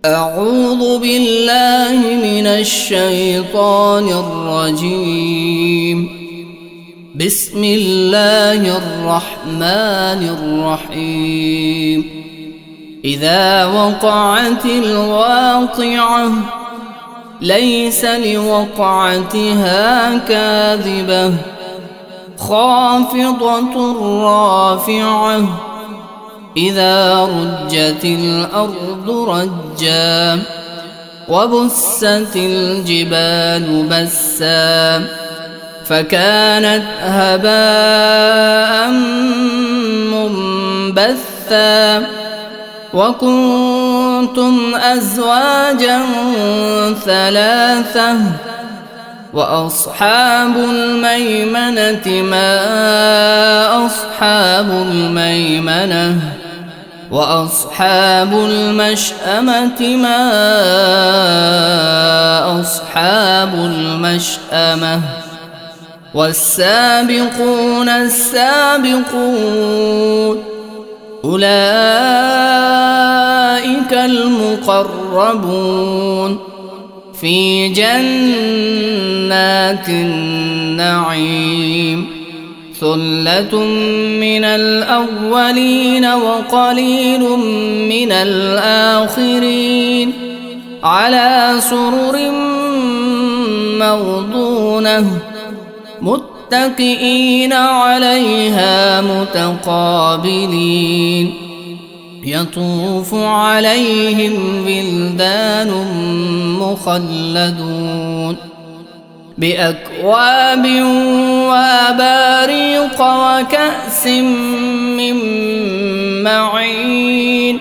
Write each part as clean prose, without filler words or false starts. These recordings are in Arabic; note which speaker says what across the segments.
Speaker 1: أعوذ بالله من الشيطان الرجيم. بسم الله الرحمن الرحيم. إذا وقعت الواقعة ليس لوقعتها كاذبة خافضة رافعة إذا رجت الأرض رجا وبست الجبال بسا فكانت هباء منبثا وكنتم أزواجا ثلاثة وأصحاب الميمنة ما أصحاب الميمنة وأصحاب المشأمة ما أصحاب المشأمة والسابقون السابقون أولئك المقربون في جنات النعيم ثلة من الأولين وقليل من الآخرين على سرر موضونة متكئين عليها متقابلين يطوف عليهم ولدان مخلدون بأكواب وأباريق وكأس من معين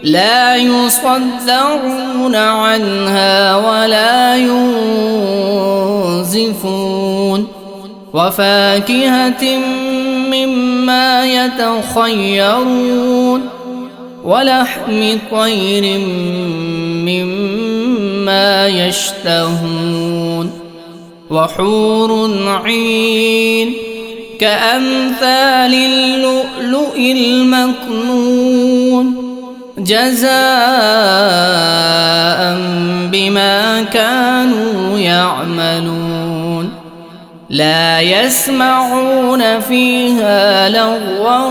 Speaker 1: لا يصدعون عنها ولا ينزفون وفاكهة مما يتخيرون ولحم طير مما يشتهون وحور عين كأمثال اللؤلؤ المكنون جزاء بما كانوا يعملون لا يسمعون فيها لغوا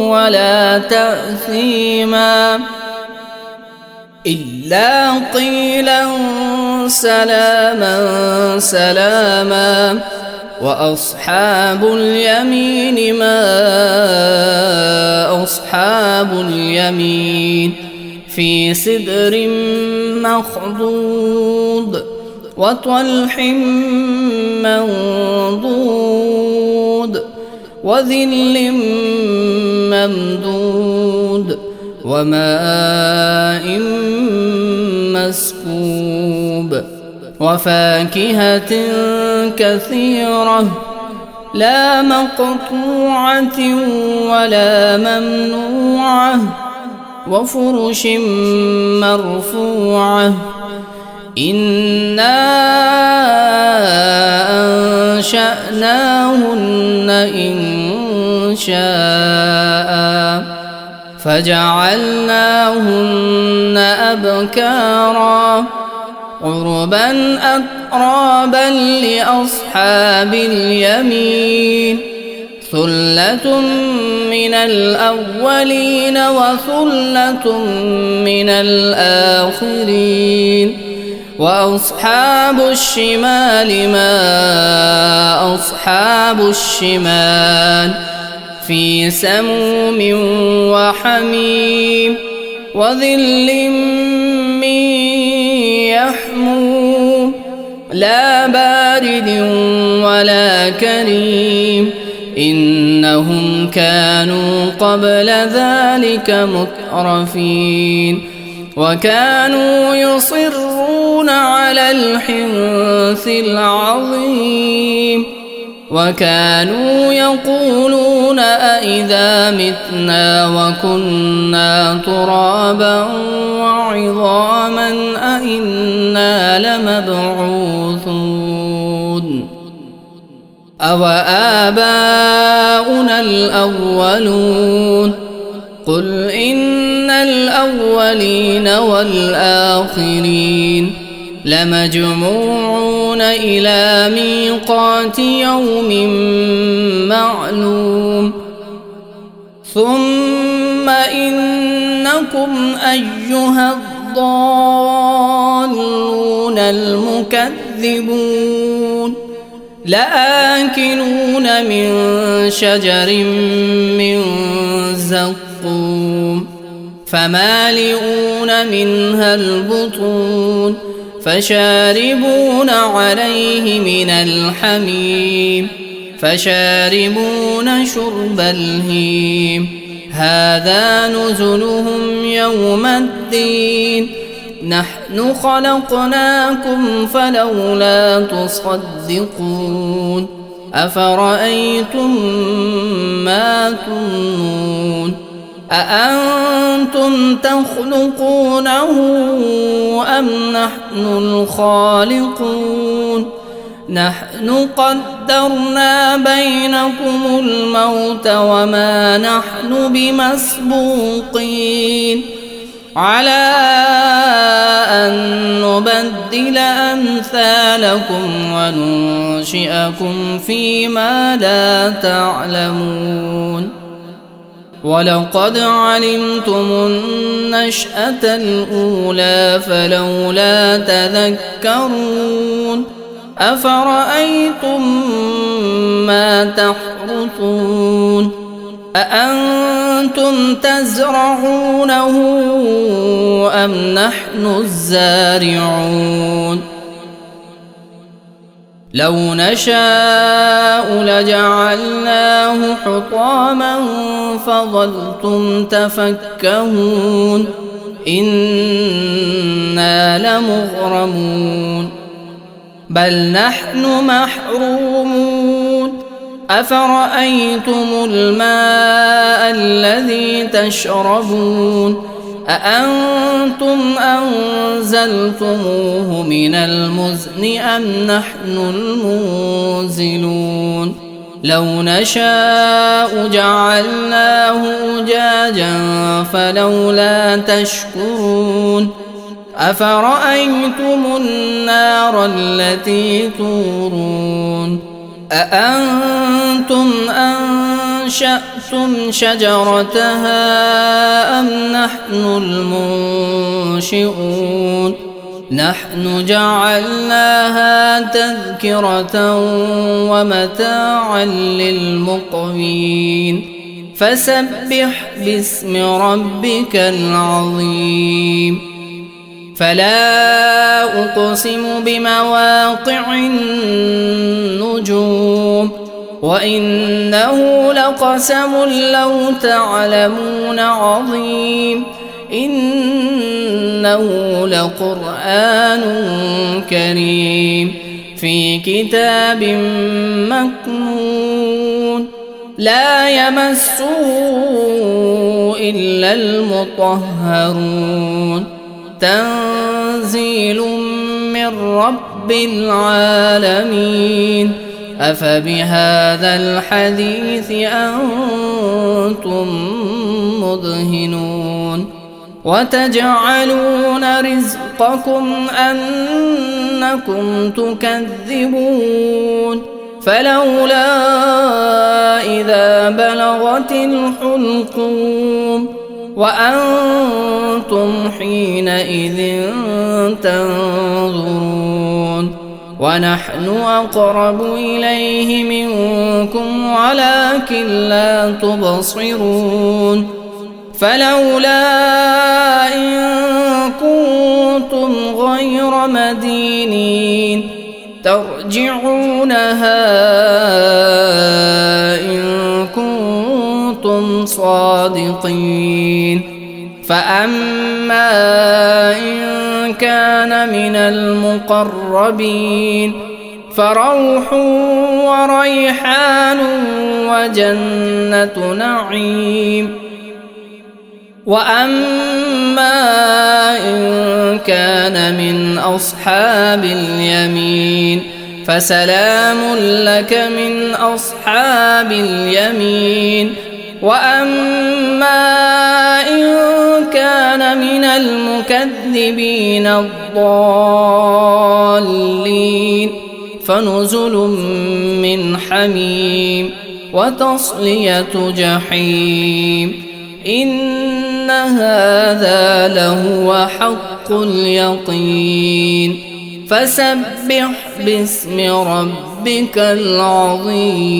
Speaker 1: ولا تأثيما إلا قيلا سلاما سلاما وأصحاب اليمين ما أصحاب اليمين في سدر مخضود وطلح منضود وظل ممدود وماء مسكوب وفاكهة كثيرة لا مقطوعة ولا ممنوعة وفرش مرفوعة إنا أنشأناهن إن شاء فجعلناهن أبكارا عربا أترابا لأصحاب اليمين ثلة من الأولين وثلة من الآخرين وأصحاب الشمال ما أصحاب الشمال في سموم وحميم وظل من يحموم لا بارد ولا كريم إنهم كانوا قبل ذلك مترفين وكانوا يصرون على الحنث العظيم وكانوا يقولون أإذا متنا وكنا ترابا وعظاما أإنا لمبعوثون أوآباؤنا الأولون قل إن الأولين والآخرين لمجموعون إلى ميقات يوم معلوم ثم إنكم أيها الضالون المكذبون لآكلون من شجر من زقوم فمالئون منها البطون فشاربون عليه من الحميم فشاربون شرب الهيم هذا نزلهم يوم الدين نحن خلقناكم فلولا تصدقون أفرأيتم ما تمنون أأنتم تخلقونه أم نحن الخالقون نحن قدرنا بينكم الموت وما نحن بمسبوقين على أن نبدل أمثالكم وننشئكم فيما لا تعلمون ولقد علمتم النشأة الأولى فلولا تذكرون أفرأيتم ما تحرثون أأنتم تزرعونه أم نحن الزارعون لو نشاء لجعلناه حطاما فظلتم تفكهون إنا لمغرمون بل نحن محرومون أفرأيتم الماء الذي تشربون أأنتم أنزلتموه من المزن أم نحن المنزلون لو نشاء جعلناه أجاجا فلولا تشكرون أفرأيتم النار التي تورون أأنتم أنشأتم شجرتها أم نحن المنشئون نحن جعلناها تذكرة ومتاعا للمقوين فسبح باسم ربك العظيم فلا أقسم بمواقع النجوم وإنه لقسم لو تعلمون عظيم إنه لقرآن كريم في كتاب مكنون لا يمسه إلا المطهرون تنزيل من رب العالمين أفبهذا الحديث أنتم مدهنون وتجعلون رزقكم أنكم تكذبون فلولا إذا بلغت الحلقوم وأنتم حينئذ تنظرون ونحن أقرب إليه منكم ولكن لا تبصرون فلولا إن كنتم غير مدينين ترجعونها إن كنتم صادقين فأما إن كان من المقربين فروح وريحان وجنة نعيم وأما إن كان من أصحاب اليمين فسلام لك من أصحاب اليمين وأما إن كان كان من المكذبين الضالين فنزل من حميم وتصلية جحيم إن هذا لهو حق اليقين فسبح باسم ربك العظيم.